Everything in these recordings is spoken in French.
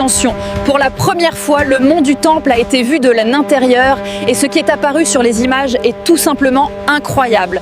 Attention, pour la première fois, le mont du Temple a été vu de l'intérieur et ce qui est apparu sur les images est tout simplement incroyable.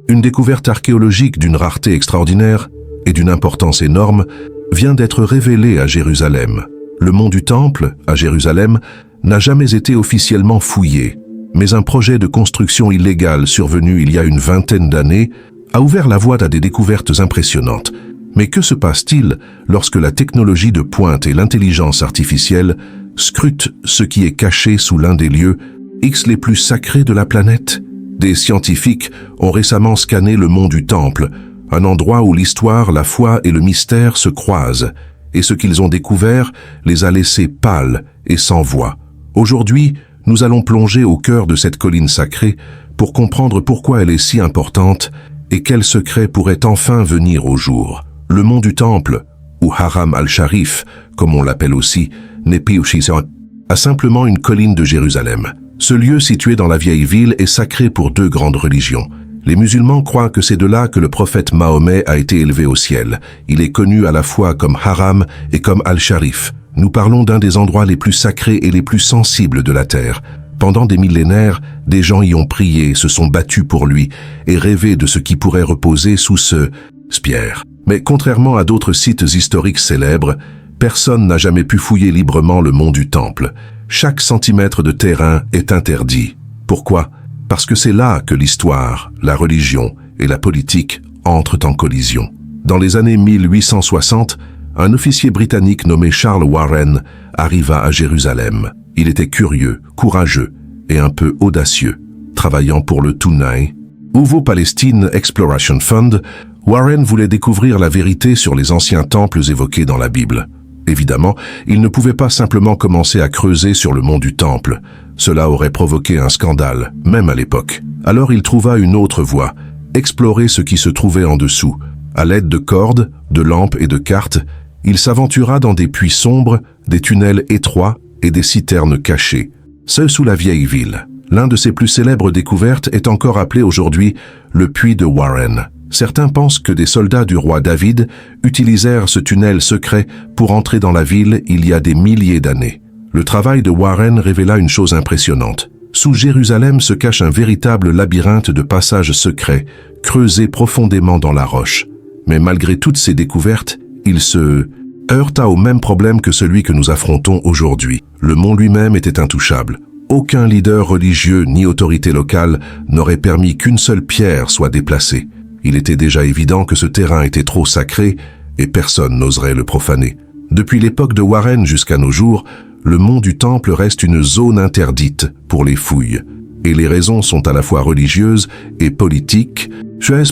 Une découverte archéologique d'une rareté extraordinaire et d'une importance énorme vient d'être révélée à Jérusalem. Le mont du Temple, à Jérusalem, n'a jamais été officiellement fouillé, mais un projet de construction illégale survenu il y a une vingtaine d'années a ouvert la voie à des découvertes impressionnantes. Mais que se passe-t-il lorsque la technologie de pointe et l'intelligence artificielle scrutent ce qui est caché sous l'un des lieux X les plus sacrés de la planète? Des scientifiques ont récemment scanné le mont du Temple, un endroit où l'histoire, la foi et le mystère se croisent, et ce qu'ils ont découvert les a laissés pâles et sans voix. Aujourd'hui, nous allons plonger au cœur de cette colline sacrée pour comprendre pourquoi elle est si importante et quels secrets pourraient enfin venir au jour. Le mont du Temple, ou Haram al-Sharif, comme on l'appelle aussi, n'est pas a simplement une colline de Jérusalem. Ce lieu situé dans la vieille ville est sacré pour deux grandes religions. Les musulmans croient que c'est de là que le prophète Mahomet a été élevé au ciel. Il est connu à la fois comme Haram et comme al-Sharif. Nous parlons d'un des endroits les plus sacrés et les plus sensibles de la terre. Pendant des millénaires, des gens y ont prié, se sont battus pour lui et rêvé de ce qui pourrait reposer sous ce spire. Mais contrairement à d'autres sites historiques célèbres, personne n'a jamais pu fouiller librement le mont du Temple. Chaque centimètre de terrain est interdit. Pourquoi? Parce que c'est là que l'histoire, la religion et la politique entrent en collision. Dans les années 1860, un officier britannique nommé Charles Warren arriva à Jérusalem. Il était curieux, courageux et un peu audacieux. Travaillant pour le Tunai, Uvo Palestine Exploration Fund, Warren voulait découvrir la vérité sur les anciens temples évoqués dans la Bible. Évidemment, il ne pouvait pas simplement commencer à creuser sur le mont du Temple. Cela aurait provoqué un scandale, même à l'époque. Alors il trouva une autre voie, explorer ce qui se trouvait en dessous. À l'aide de cordes, de lampes et de cartes, il s'aventura dans des puits sombres, des tunnels étroits et des citernes cachées. Seul sous la vieille ville. L'un de ses plus célèbres découvertes est encore appelé aujourd'hui le puits de Warren. Certains pensent que des soldats du roi David utilisèrent ce tunnel secret pour entrer dans la ville il y a des milliers d'années. Le travail de Warren révéla une chose impressionnante. Sous Jérusalem se cache un véritable labyrinthe de passages secrets, creusés profondément dans la roche. Mais malgré toutes ces découvertes, il se heurta au même problème que celui que nous affrontons aujourd'hui. Le mont lui-même était intouchable. Aucun leader religieux ni autorité locale n'aurait permis qu'une seule pierre soit déplacée. Il était déjà évident que ce terrain était trop sacré et personne n'oserait le profaner. Depuis l'époque de Warren jusqu'à nos jours, le mont du Temple reste une zone interdite pour les fouilles. Et les raisons sont à la fois religieuses et politiques.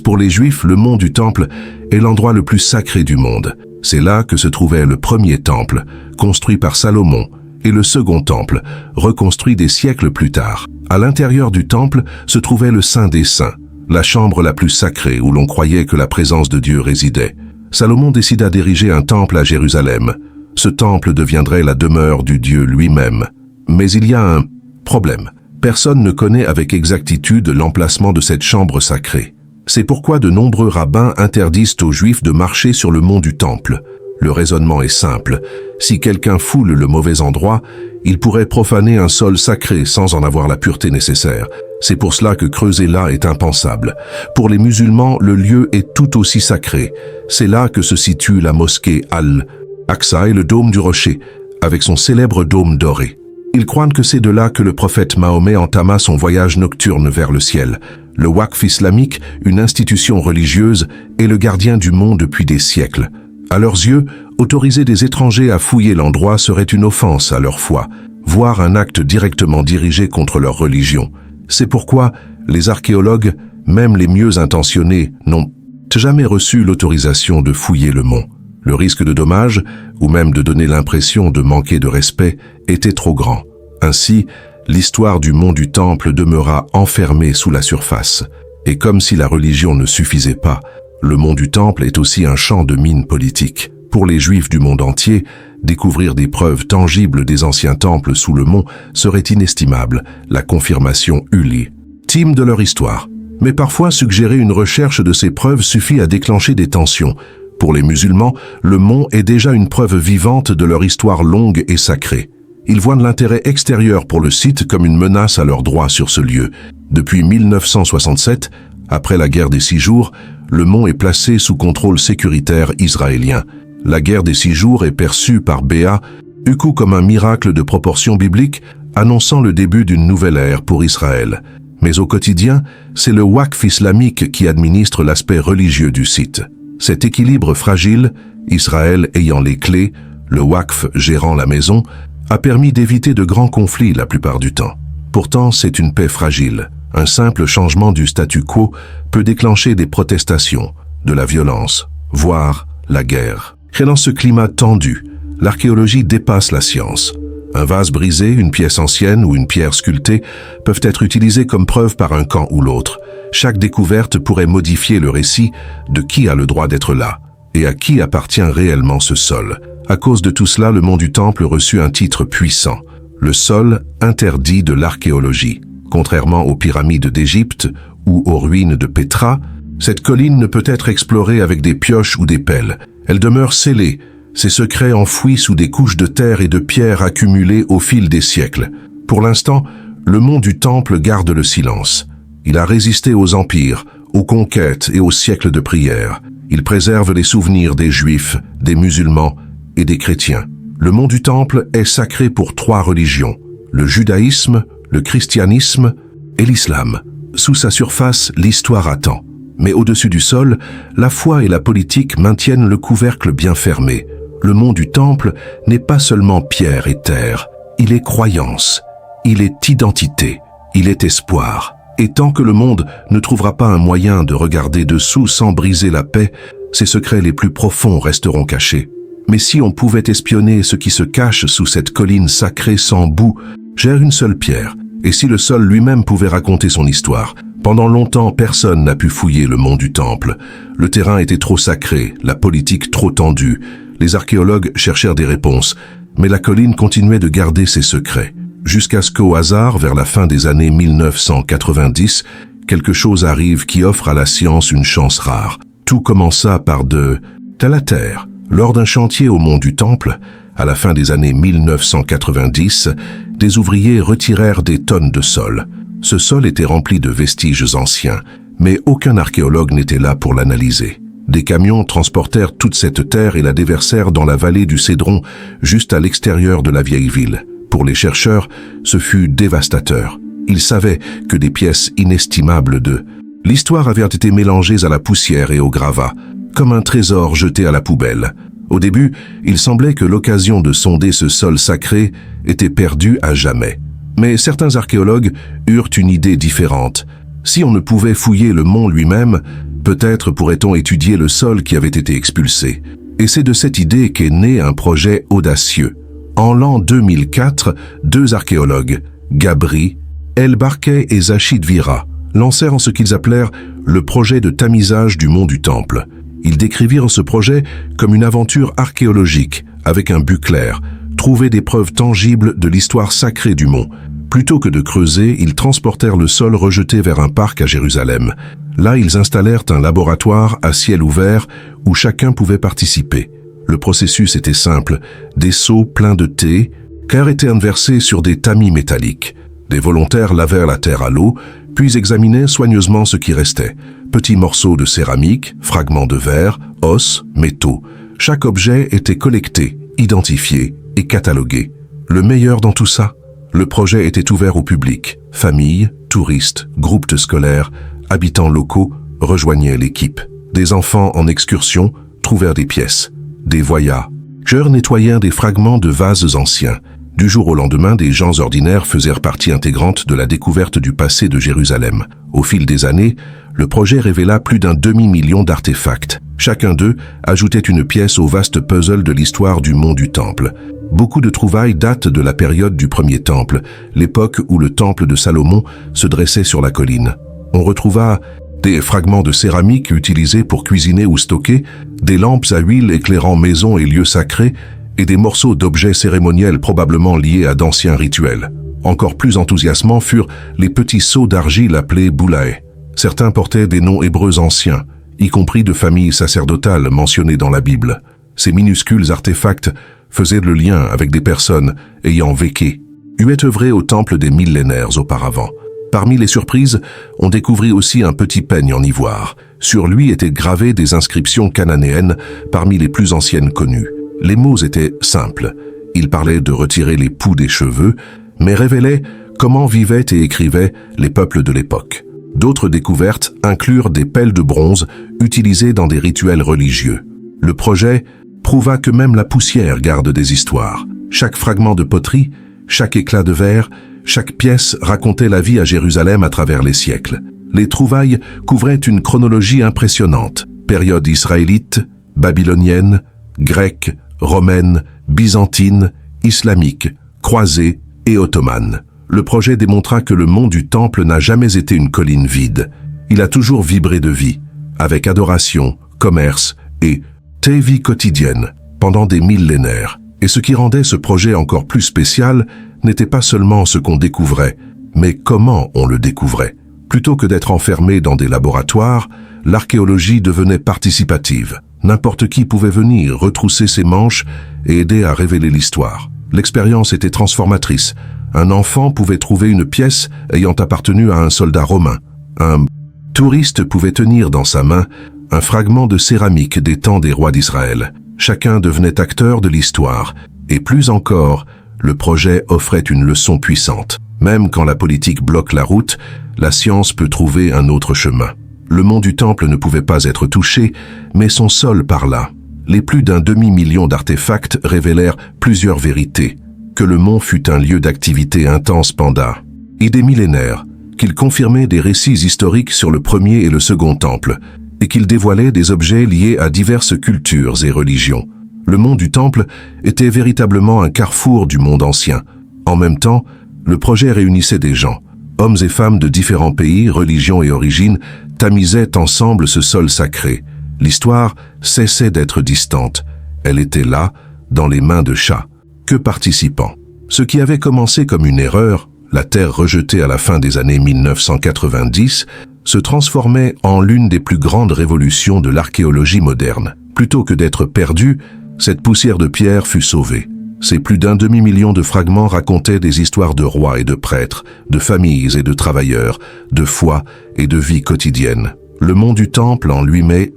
Pour les Juifs, le mont du Temple est l'endroit le plus sacré du monde. C'est là que se trouvait le premier temple, construit par Salomon, et le second temple, reconstruit des siècles plus tard. À l'intérieur du temple se trouvait le Saint des Saints, la chambre la plus sacrée où l'on croyait que la présence de Dieu résidait. Salomon décida d'ériger un temple à Jérusalem. Ce temple deviendrait la demeure du Dieu lui-même. Mais il y a un problème. Personne ne connaît avec exactitude l'emplacement de cette chambre sacrée. C'est pourquoi de nombreux rabbins interdisent aux Juifs de marcher sur le mont du Temple. Le raisonnement est simple. Si quelqu'un foule le mauvais endroit, il pourrait profaner un sol sacré sans en avoir la pureté nécessaire. C'est pour cela que creuser là est impensable. Pour les musulmans, le lieu est tout aussi sacré. C'est là que se situe la mosquée Al-Aqsa et le dôme du rocher, avec son célèbre dôme doré. Ils croient que c'est de là que le prophète Mahomet entama son voyage nocturne vers le ciel. Le Waqf islamique, une institution religieuse, est le gardien du mont depuis des siècles. À leurs yeux, autoriser des étrangers à fouiller l'endroit serait une offense à leur foi, voire un acte directement dirigé contre leur religion. C'est pourquoi les archéologues, même les mieux intentionnés, n'ont jamais reçu l'autorisation de fouiller le mont. Le risque de dommage, ou même de donner l'impression de manquer de respect, était trop grand. Ainsi, l'histoire du mont du Temple demeura enfermée sous la surface. Et comme si la religion ne suffisait pas, le mont du Temple est aussi un champ de mine politique. Pour les Juifs du monde entier, découvrir des preuves tangibles des anciens temples sous le mont serait inestimable, la confirmation ultime de leur histoire. Mais parfois, suggérer une recherche de ces preuves suffit à déclencher des tensions. Pour les musulmans, le mont est déjà une preuve vivante de leur histoire longue et sacrée. Ils voient l'intérêt extérieur pour le site comme une menace à leur droit sur ce lieu. Depuis 1967, après la guerre des 6 jours, le mont est placé sous contrôle sécuritaire israélien. La guerre des 6 jours est perçue par Béat Uku comme un miracle de proportion biblique, annonçant le début d'une nouvelle ère pour Israël. Mais au quotidien, c'est le Waqf islamique qui administre l'aspect religieux du site. Cet équilibre fragile, Israël ayant les clés, le Waqf gérant la maison, a permis d'éviter de grands conflits la plupart du temps. Pourtant, c'est une paix fragile. Un simple changement du statu quo peut déclencher des protestations, de la violence, voire la guerre. Et dans ce climat tendu, l'archéologie dépasse la science. Un vase brisé, une pièce ancienne ou une pierre sculptée peuvent être utilisés comme preuve par un camp ou l'autre. Chaque découverte pourrait modifier le récit de qui a le droit d'être là et à qui appartient réellement ce sol. À cause de tout cela, le mont du Temple reçut un titre puissant, le sol interdit de l'archéologie. Contrairement aux pyramides d'Égypte ou aux ruines de Pétra, cette colline ne peut être explorée avec des pioches ou des pelles. Elle demeure scellée, ses secrets enfouis sous des couches de terre et de pierres accumulées au fil des siècles. Pour l'instant, le mont du Temple garde le silence. Il a résisté aux empires, aux conquêtes et aux siècles de prière. Il préserve les souvenirs des Juifs, des musulmans et des chrétiens. Le mont du Temple est sacré pour 3 religions, le judaïsme, le christianisme et l'islam. Sous sa surface, l'histoire attend. Mais au-dessus du sol, la foi et la politique maintiennent le couvercle bien fermé. Le mont du Temple n'est pas seulement pierre et terre, il est croyance, il est identité, il est espoir. Et tant que le monde ne trouvera pas un moyen de regarder dessous sans briser la paix, ses secrets les plus profonds resteront cachés. Mais si on pouvait espionner ce qui se cache sous cette colline sacrée sans bout, gère une seule pierre, et si le sol lui-même pouvait raconter son histoire. Pendant longtemps, personne n'a pu fouiller le mont du Temple. Le terrain était trop sacré, la politique trop tendue. Les archéologues cherchèrent des réponses, mais la colline continuait de garder ses secrets. Jusqu'à ce qu'au hasard, vers la fin des années 1990, quelque chose arrive qui offre à la science une chance rare. Tout commença par de la terre. Lors d'un chantier au mont du Temple, à la fin des années 1990, des ouvriers retirèrent des tonnes de sol. Ce sol était rempli de vestiges anciens, mais aucun archéologue n'était là pour l'analyser. Des camions transportèrent toute cette terre et la déversèrent dans la vallée du Cédron, juste à l'extérieur de la vieille ville. Pour les chercheurs, ce fut dévastateur. Ils savaient que des pièces inestimables de l'histoire avaient été mélangées à la poussière et au gravat, comme un trésor jeté à la poubelle. Au début, il semblait que l'occasion de sonder ce sol sacré était perdue à jamais. Mais certains archéologues eurent une idée différente. Si on ne pouvait fouiller le mont lui-même, peut-être pourrait-on étudier le sol qui avait été expulsé. Et c'est de cette idée qu'est né un projet audacieux. En l'an 2004, 2 archéologues, Gabri, El Barkay et Zachid Vira, lancèrent ce qu'ils appelèrent le projet de tamisage du mont du Temple. Ils décrivirent ce projet comme une aventure archéologique, avec un but clair, trouver des preuves tangibles de l'histoire sacrée du mont. Plutôt que de creuser, ils transportèrent le sol rejeté vers un parc à Jérusalem. Là, ils installèrent un laboratoire à ciel ouvert où chacun pouvait participer. Le processus était simple, des seaux pleins de thé, car étaient versés sur des tamis métalliques. Des volontaires lavèrent la terre à l'eau, puis examinaient soigneusement ce qui restait. Petits morceaux de céramique, fragments de verre, os, métaux. Chaque objet était collecté, identifié et catalogué. Le meilleur dans tout ça, le projet était ouvert au public. Familles, touristes, groupes scolaires, habitants locaux rejoignaient l'équipe. Des enfants en excursion trouvèrent des pièces. Des voyageurs nettoyèrent des fragments de vases anciens. Du jour au lendemain, des gens ordinaires faisèrent partie intégrante de la découverte du passé de Jérusalem. Au fil des années, le projet révéla plus d'un demi-million d'artefacts. Chacun d'eux ajoutait une pièce au vaste puzzle de l'histoire du mont du Temple. Beaucoup de trouvailles datent de la période du premier temple, l'époque où le temple de Salomon se dressait sur la colline. On retrouva des fragments de céramique utilisés pour cuisiner ou stocker, des lampes à huile éclairant maisons et lieux sacrés, et des morceaux d'objets cérémoniels probablement liés à d'anciens rituels. Encore plus enthousiasmants furent les petits seaux d'argile appelés boulaé. Certains portaient des noms hébreux anciens, y compris de familles sacerdotales mentionnées dans la Bible. Ces minuscules artefacts faisaient le lien avec des personnes ayant vécu ou œuvré au temple des millénaires auparavant. Parmi les surprises, on découvrit aussi un petit peigne en ivoire. Sur lui étaient gravées des inscriptions cananéennes parmi les plus anciennes connues. Les mots étaient simples. Ils parlaient de retirer les poux des cheveux, mais révélaient comment vivaient et écrivaient les peuples de l'époque. D'autres découvertes inclurent des pelles de bronze utilisées dans des rituels religieux. Le projet prouva que même la poussière garde des histoires. Chaque fragment de poterie, chaque éclat de verre, chaque pièce racontait la vie à Jérusalem à travers les siècles. Les trouvailles couvraient une chronologie impressionnante. Période israélite, babylonienne, grecque, romaine, byzantine, islamique, croisée et ottomane. Le projet démontra que le mont du Temple n'a jamais été une colline vide. Il a toujours vibré de vie, avec adoration, commerce et vie quotidienne, pendant des millénaires. Et ce qui rendait ce projet encore plus spécial n'était pas seulement ce qu'on découvrait, mais comment on le découvrait. Plutôt que d'être enfermé dans des laboratoires, l'archéologie devenait participative. N'importe qui pouvait venir retrousser ses manches et aider à révéler l'histoire. L'expérience était transformatrice. Un enfant pouvait trouver une pièce ayant appartenu à un soldat romain. Un touriste pouvait tenir dans sa main un fragment de céramique des temps des rois d'Israël. Chacun devenait acteur de l'histoire, et plus encore, le projet offrait une leçon puissante. Même quand la politique bloque la route, la science peut trouver un autre chemin. Le mont du Temple ne pouvait pas être touché, mais son sol parla. Les plus d'un demi-million d'artefacts révélèrent plusieurs vérités. Que le mont fut un lieu d'activité intense pendant des millénaires, qu'il confirmait des récits historiques sur le premier et le second temple, et qu'il dévoilait des objets liés à diverses cultures et religions. Le mont du Temple était véritablement un carrefour du monde ancien. En même temps, le projet réunissait des gens. Hommes et femmes de différents pays, religions et origines tamisaient ensemble ce sol sacré. L'histoire cessait d'être distante. Elle était là, dans les mains de chats. Que participants. Ce qui avait commencé comme une erreur, la terre rejetée à la fin des années 1990, se transformait en l'une des plus grandes révolutions de l'archéologie moderne. Plutôt que d'être perdue, cette poussière de pierre fut sauvée. Ces plus d'un demi-million de fragments racontaient des histoires de rois et de prêtres, de familles et de travailleurs, de foi et de vie quotidienne. Le mont du Temple en lui-même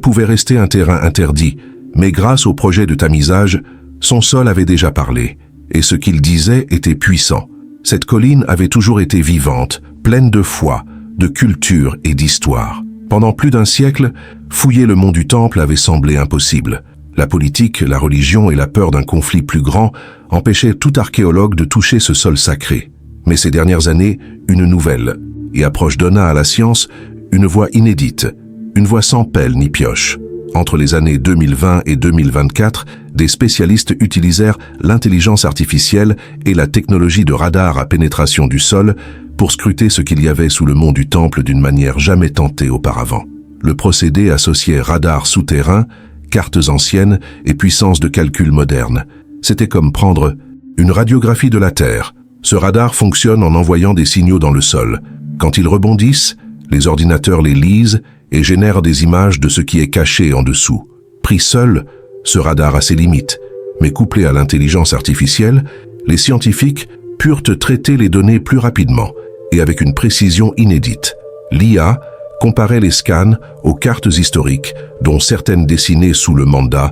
pouvait rester un terrain interdit, mais grâce au projet de tamisage, son sol avait déjà parlé, et ce qu'il disait était puissant. Cette colline avait toujours été vivante, pleine de foi, de culture et d'histoire. Pendant plus d'un siècle, fouiller le mont du Temple avait semblé impossible. La politique, la religion et la peur d'un conflit plus grand empêchaient tout archéologue de toucher ce sol sacré. Mais ces dernières années, une nouvelle approche donna à la science une voie inédite, une voie sans pelle ni pioche. Entre les années 2020 et 2024, des spécialistes utilisèrent l'intelligence artificielle et la technologie de radar à pénétration du sol pour scruter ce qu'il y avait sous le mont du Temple d'une manière jamais tentée auparavant. Le procédé associait radar souterrain, cartes anciennes et puissance de calcul moderne. C'était comme prendre une radiographie de la Terre. Ce radar fonctionne en envoyant des signaux dans le sol. Quand ils rebondissent, les ordinateurs les lisent et génèrent des images de ce qui est caché en dessous. Pris seul, ce radar a ses limites, mais couplé à l'intelligence artificielle, les scientifiques purent traiter les données plus rapidement et avec une précision inédite. L'IA comparait les scans aux cartes historiques, dont certaines dessinées sous le mandat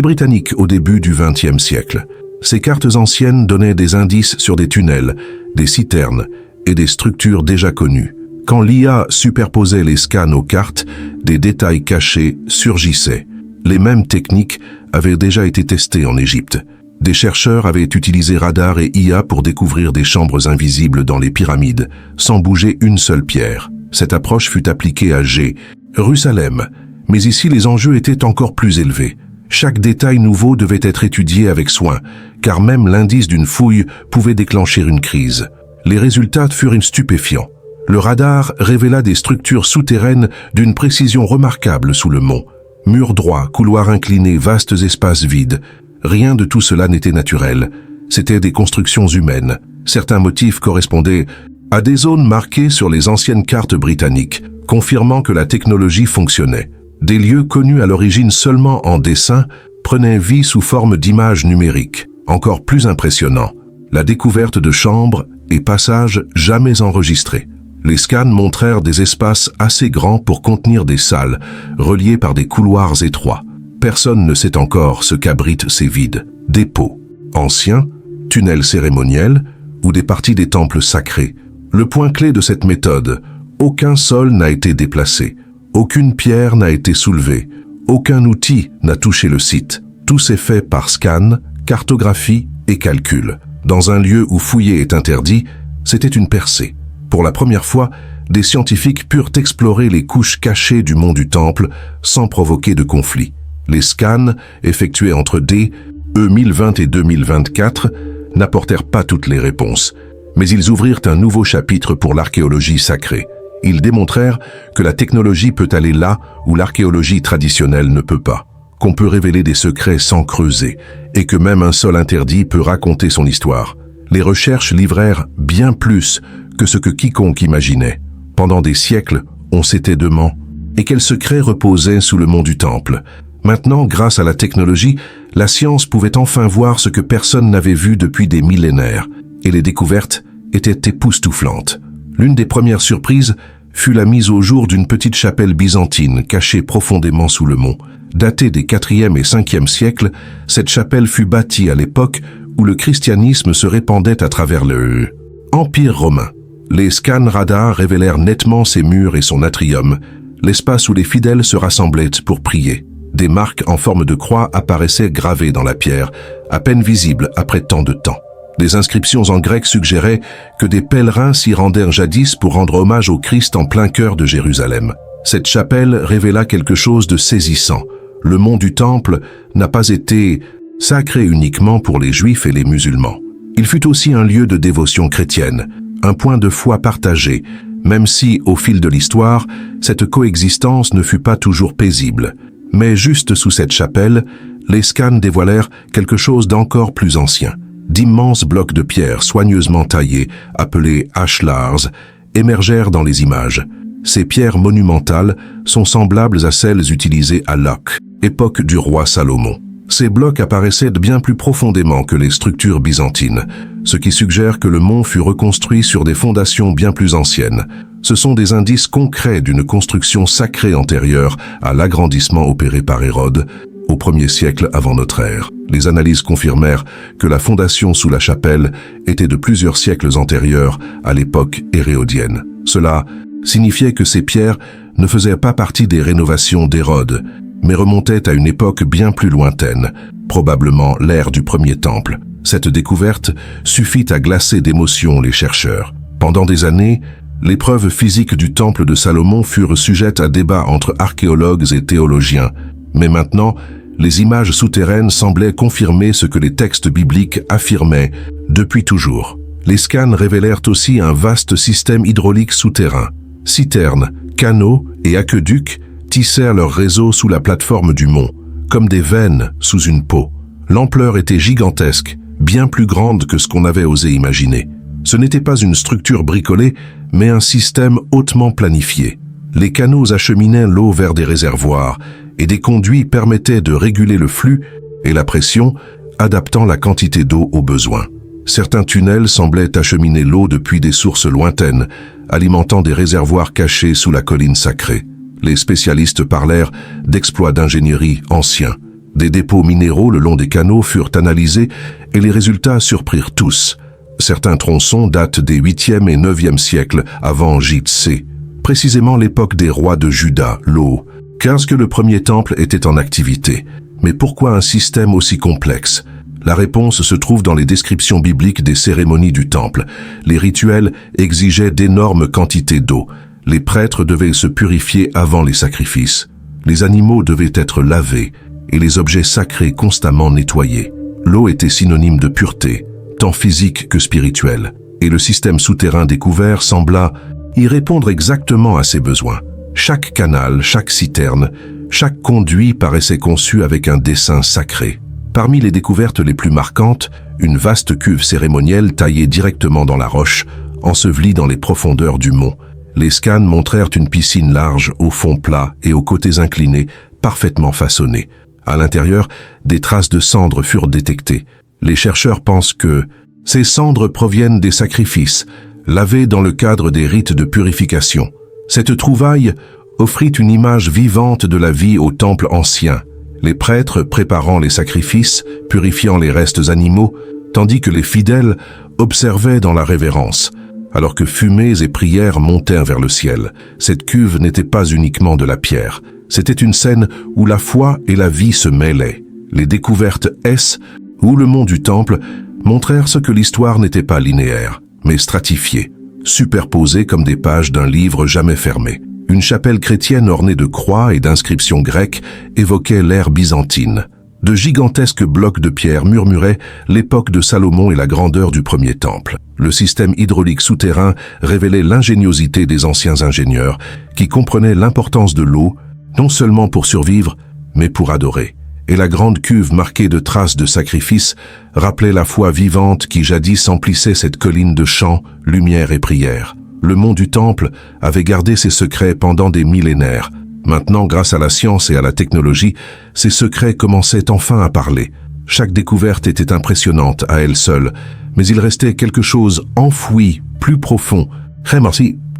britannique au début du XXe siècle. Ces cartes anciennes donnaient des indices sur des tunnels, des citernes et des structures déjà connues. Quand l'IA superposait les scans aux cartes, des détails cachés surgissaient. Les mêmes techniques avaient déjà été testées en Égypte. Des chercheurs avaient utilisé radar et IA pour découvrir des chambres invisibles dans les pyramides, sans bouger une seule pierre. Cette approche fut appliquée à Jérusalem, mais ici les enjeux étaient encore plus élevés. Chaque détail nouveau devait être étudié avec soin, car même l'indice d'une fouille pouvait déclencher une crise. Les résultats furent stupéfiants. Le radar révéla des structures souterraines d'une précision remarquable sous le mont. Murs droits, couloirs inclinés, vastes espaces vides. Rien de tout cela n'était naturel. C'étaient des constructions humaines. Certains motifs correspondaient à des zones marquées sur les anciennes cartes britanniques, confirmant que la technologie fonctionnait. Des lieux connus à l'origine seulement en dessin prenaient vie sous forme d'images numériques. Encore plus impressionnant, la découverte de chambres et passages jamais enregistrés. Les scans montrèrent des espaces assez grands pour contenir des salles, reliées par des couloirs étroits. Personne ne sait encore ce qu'abritent ces vides. Dépôts anciens, tunnels cérémoniels ou des parties des temples sacrés. Le point clé de cette méthode, aucun sol n'a été déplacé, aucune pierre n'a été soulevée, aucun outil n'a touché le site. Tout s'est fait par scan, cartographie et calcul. Dans un lieu où fouiller est interdit, c'était une percée. Pour la première fois, des scientifiques purent explorer les couches cachées du mont du Temple sans provoquer de conflit. Les scans, effectués entre 2020 et 2024, n'apportèrent pas toutes les réponses, mais ils ouvrirent un nouveau chapitre pour l'archéologie sacrée. Ils démontrèrent que la technologie peut aller là où l'archéologie traditionnelle ne peut pas, qu'on peut révéler des secrets sans creuser, et que même un sol interdit peut raconter son histoire. Les recherches livrèrent bien plus que ce que quiconque imaginait. Pendant des siècles, on s'était demandé et quel secret reposait sous le mont du Temple. Maintenant, grâce à la technologie, la science pouvait enfin voir ce que personne n'avait vu depuis des millénaires, et les découvertes étaient époustouflantes. L'une des premières surprises fut la mise au jour d'une petite chapelle byzantine cachée profondément sous le mont. Datée des 4e et 5e siècles, cette chapelle fut bâtie à l'époque où le christianisme se répandait à travers le Empire romain. Les scans radars révélèrent nettement ses murs et son atrium, l'espace où les fidèles se rassemblaient pour prier. Des marques en forme de croix apparaissaient gravées dans la pierre, à peine visibles après tant de temps. Des inscriptions en grec suggéraient que des pèlerins s'y rendèrent jadis pour rendre hommage au Christ en plein cœur de Jérusalem. Cette chapelle révéla quelque chose de saisissant. Le mont du Temple n'a pas été sacré uniquement pour les Juifs et les musulmans. Il fut aussi un lieu de dévotion chrétienne, un point de foi partagé, même si, au fil de l'histoire, cette coexistence ne fut pas toujours paisible. Mais juste sous cette chapelle, les scans dévoilèrent quelque chose d'encore plus ancien. D'immenses blocs de pierre soigneusement taillés, appelés ashlars, émergèrent dans les images. Ces pierres monumentales sont semblables à celles utilisées à Lok, époque du roi Salomon. Ces blocs apparaissaient bien plus profondément que les structures byzantines, ce qui suggère que le mont fut reconstruit sur des fondations bien plus anciennes. Ce sont des indices concrets d'une construction sacrée antérieure à l'agrandissement opéré par Hérode au 1er siècle avant notre ère. Les analyses confirmèrent que la fondation sous la chapelle était de plusieurs siècles antérieure à l'époque héréodienne. Cela signifiait que ces pierres ne faisaient pas partie des rénovations d'Hérode, mais remontaient à une époque bien plus lointaine, probablement l'ère du premier temple. Cette découverte suffit à glacer d'émotion les chercheurs. Pendant des années, les preuves physiques du temple de Salomon furent sujettes à débat entre archéologues et théologiens, mais maintenant, les images souterraines semblaient confirmer ce que les textes bibliques affirmaient depuis toujours. Les scans révélèrent aussi un vaste système hydraulique souterrain. Citernes, canaux et aqueducs tissèrent leur réseau sous la plateforme du mont, comme des veines sous une peau. L'ampleur était gigantesque, bien plus grande que ce qu'on avait osé imaginer. Ce n'était pas une structure bricolée, mais un système hautement planifié. Les canaux acheminaient l'eau vers des réservoirs, et des conduits permettaient de réguler le flux et la pression, adaptant la quantité d'eau aux besoins. Certains tunnels semblaient acheminer l'eau depuis des sources lointaines, alimentant des réservoirs cachés sous la colline sacrée. Les spécialistes parlèrent d'exploits d'ingénierie anciens. Des dépôts minéraux le long des canaux furent analysés et les résultats surprirent tous. Certains tronçons datent des 8e et 9e siècles avant J.C., précisément l'époque des rois de Juda, l'eau, car que le premier temple était en activité. Mais pourquoi un système aussi complexe? La réponse se trouve dans les descriptions bibliques des cérémonies du temple. Les rituels exigeaient d'énormes quantités d'eau. Les prêtres devaient se purifier avant les sacrifices. Les animaux devaient être lavés et les objets sacrés constamment nettoyés. L'eau était synonyme de pureté, tant physique que spirituelle, et le système souterrain découvert sembla y répondre exactement à ces besoins. Chaque canal, chaque citerne, chaque conduit paraissait conçu avec un dessin sacré. Parmi les découvertes les plus marquantes, une vaste cuve cérémonielle taillée directement dans la roche, ensevelie dans les profondeurs du mont. Les scans montrèrent une piscine large, au fond plat et aux côtés inclinés, parfaitement façonnée. À l'intérieur, des traces de cendres furent détectées. Les chercheurs pensent que ces cendres proviennent des sacrifices, lavés dans le cadre des rites de purification. Cette trouvaille offrit une image vivante de la vie au temple ancien, les prêtres préparant les sacrifices, purifiant les restes animaux, tandis que les fidèles observaient dans la révérence. Alors que fumées et prières montèrent vers le ciel, cette cuve n'était pas uniquement de la pierre. C'était une scène où la foi et la vie se mêlaient. Les découvertes S, ou le mont du temple, montrèrent ce que l'histoire n'était pas linéaire, mais stratifiée, superposée comme des pages d'un livre jamais fermé. Une chapelle chrétienne ornée de croix et d'inscriptions grecques évoquait l'ère byzantine. De gigantesques blocs de pierre murmuraient l'époque de Salomon et la grandeur du premier temple. Le système hydraulique souterrain révélait l'ingéniosité des anciens ingénieurs qui comprenaient l'importance de l'eau, non seulement pour survivre, mais pour adorer. Et la grande cuve marquée de traces de sacrifices rappelait la foi vivante qui jadis emplissait cette colline de chants, lumière et prière. Le mont du temple avait gardé ses secrets pendant des millénaires. Maintenant, grâce à la science et à la technologie, ces secrets commençaient enfin à parler. Chaque découverte était impressionnante à elle seule, mais il restait quelque chose enfoui, plus profond.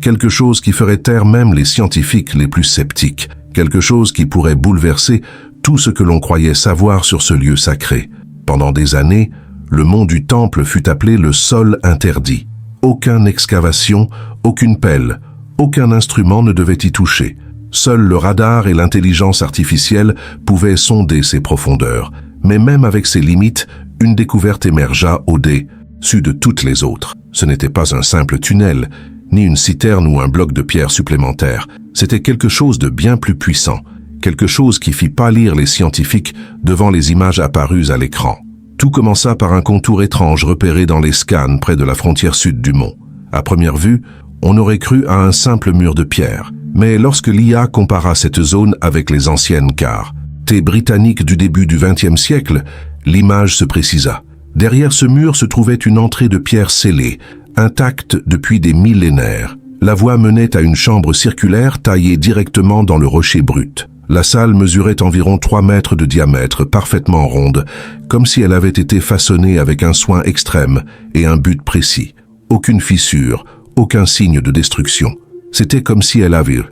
Quelque chose qui ferait taire même les scientifiques les plus sceptiques. Quelque chose qui pourrait bouleverser tout ce que l'on croyait savoir sur ce lieu sacré. Pendant des années, le mont du temple fut appelé le sol interdit. Aucune excavation, aucune pelle, aucun instrument ne devait y toucher. Seul le radar et l'intelligence artificielle pouvaient sonder ses profondeurs. Mais même avec ses limites, une découverte émergea au-dessus de toutes les autres. Ce n'était pas un simple tunnel, ni une citerne ou un bloc de pierre supplémentaire. C'était quelque chose de bien plus puissant, quelque chose qui fit pâlir les scientifiques devant les images apparues à l'écran. Tout commença par un contour étrange repéré dans les scans près de la frontière sud du mont. À première vue, on aurait cru à un simple mur de pierre. Mais lorsque l'IA compara cette zone avec les anciennes cartes britanniques du début du XXe siècle, l'image se précisa. Derrière ce mur se trouvait une entrée de pierre scellée, intacte depuis des millénaires. La voie menait à une chambre circulaire taillée directement dans le rocher brut. La salle mesurait environ 3 mètres de diamètre, parfaitement ronde, comme si elle avait été façonnée avec un soin extrême et un but précis. Aucune fissure, aucun signe de destruction. C'était comme si elle avait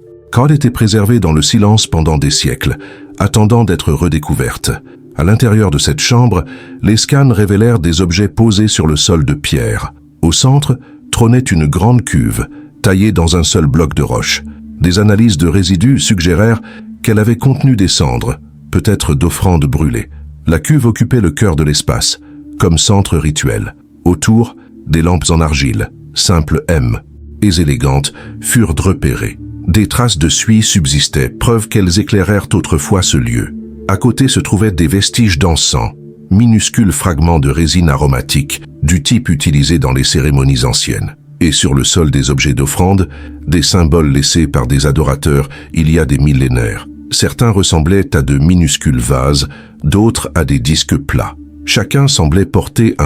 été préservée dans le silence pendant des siècles, attendant d'être redécouverte. À l'intérieur de cette chambre, les scans révélèrent des objets posés sur le sol de pierre. Au centre, trônait une grande cuve, taillée dans un seul bloc de roche. Des analyses de résidus suggérèrent qu'elle avait contenu des cendres, peut-être d'offrandes brûlées. La cuve occupait le cœur de l'espace, comme centre rituel. Autour, des lampes en argile, simples M, et élégantes, furent repérées. Des traces de suie subsistaient, preuve qu'elles éclairèrent autrefois ce lieu. À côté se trouvaient des vestiges d'encens, minuscules fragments de résine aromatique, du type utilisé dans les cérémonies anciennes. Et sur le sol des objets d'offrande, des symboles laissés par des adorateurs il y a des millénaires. Certains ressemblaient à de minuscules vases, d'autres à des disques plats. Chacun semblait porter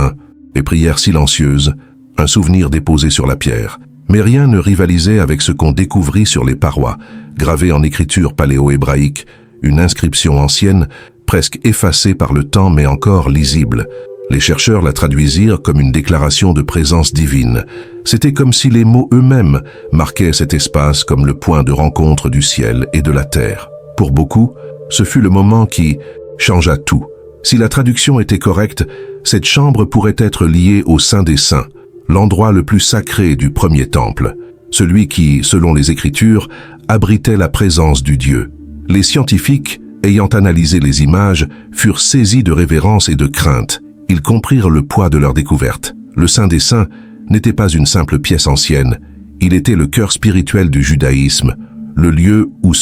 des prières silencieuses, un souvenir déposé sur la pierre. Mais rien ne rivalisait avec ce qu'on découvrit sur les parois, gravé en écriture paléo-hébraïque, une inscription ancienne, presque effacée par le temps mais encore lisible. Les chercheurs la traduisirent comme une déclaration de présence divine. C'était comme si les mots eux-mêmes marquaient cet espace comme le point de rencontre du ciel et de la terre. Pour beaucoup, ce fut le moment qui changea tout. Si la traduction était correcte, cette chambre pourrait être liée au Saint des Saints, l'endroit le plus sacré du premier temple, celui qui, selon les Écritures, abritait la présence du Dieu. Les scientifiques, ayant analysé les images, furent saisis de révérence et de crainte. Ils comprirent le poids de leur découverte. Le Saint des Saints n'était pas une simple pièce ancienne, il était le cœur spirituel du judaïsme, le lieu où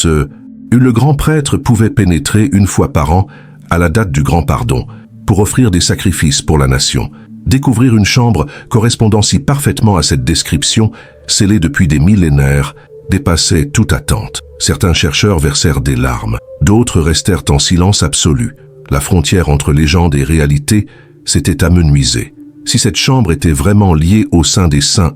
le grand prêtre pouvait pénétrer une fois par an, à la date du grand pardon, pour offrir des sacrifices pour la nation. Découvrir une chambre correspondant si parfaitement à cette description, scellée depuis des millénaires, dépassait toute attente. Certains chercheurs versèrent des larmes, d'autres restèrent en silence absolu. La frontière entre légende et réalité s'était amenuisée. Si cette chambre était vraiment liée au Saint des Saints,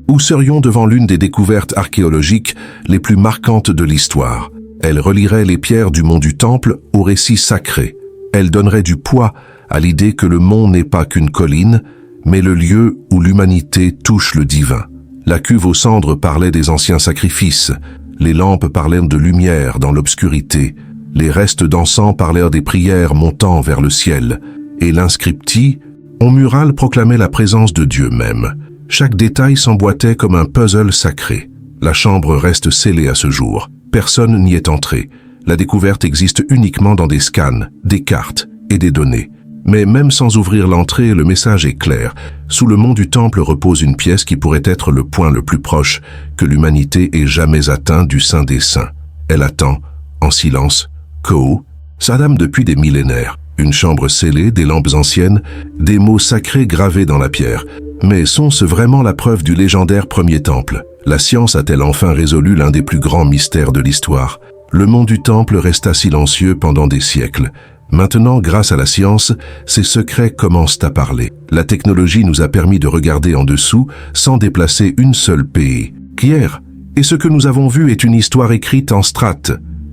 Ou serions devant l'une des découvertes archéologiques les plus marquantes de l'histoire. Elle relierait les pierres du mont du Temple au récit sacré. Elle donnerait du poids à l'idée que le mont n'est pas qu'une colline, mais le lieu où l'humanité touche le divin. La cuve aux cendres parlait des anciens sacrifices, les lampes parlaient de lumière dans l'obscurité, les restes d'encens parlèrent des prières montant vers le ciel, et l'inscriptie, en mural, proclamait la présence de Dieu même. Chaque détail s'emboîtait comme un puzzle sacré. La chambre reste scellée à ce jour. Personne n'y est entré. La découverte existe uniquement dans des scans, des cartes et des données. Mais même sans ouvrir l'entrée, le message est clair. Sous le mont du Temple repose une pièce qui pourrait être le point le plus proche que l'humanité ait jamais atteint du Saint des Saints. Elle attend, en silence, Koh, sa dame depuis des millénaires. Une chambre scellée, des lampes anciennes, des mots sacrés gravés dans la pierre. Mais sont-ce vraiment la preuve du légendaire premier temple? La science a-t-elle enfin résolu l'un des plus grands mystères de l'histoire? Le mont du Temple resta silencieux pendant des siècles. Maintenant, grâce à la science, ces secrets commencent à parler. La technologie nous a permis de regarder en dessous sans déplacer une seule pays. Qu'hier, et ce que nous avons vu est une histoire écrite en strates.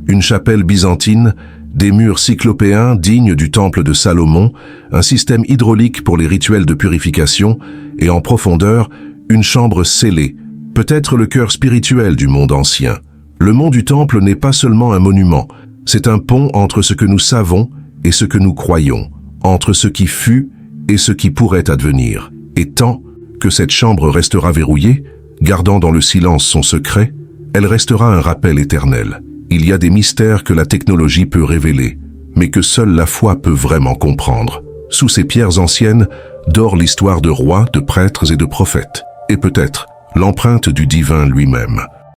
Une chapelle byzantine, des murs cyclopéens dignes du temple de Salomon, un système hydraulique pour les rituels de purification, et en profondeur, une chambre scellée, peut-être le cœur spirituel du monde ancien. Le mont du Temple n'est pas seulement un monument, c'est un pont entre ce que nous savons et ce que nous croyons, entre ce qui fut et ce qui pourrait advenir. Et tant que cette chambre restera verrouillée, gardant dans le silence son secret, elle restera un rappel éternel. Il y a des mystères que la technologie peut révéler, mais que seule la foi peut vraiment comprendre. Sous ces pierres anciennes dort l'histoire de rois, de prêtres et de prophètes, et peut-être l'empreinte du divin lui-même.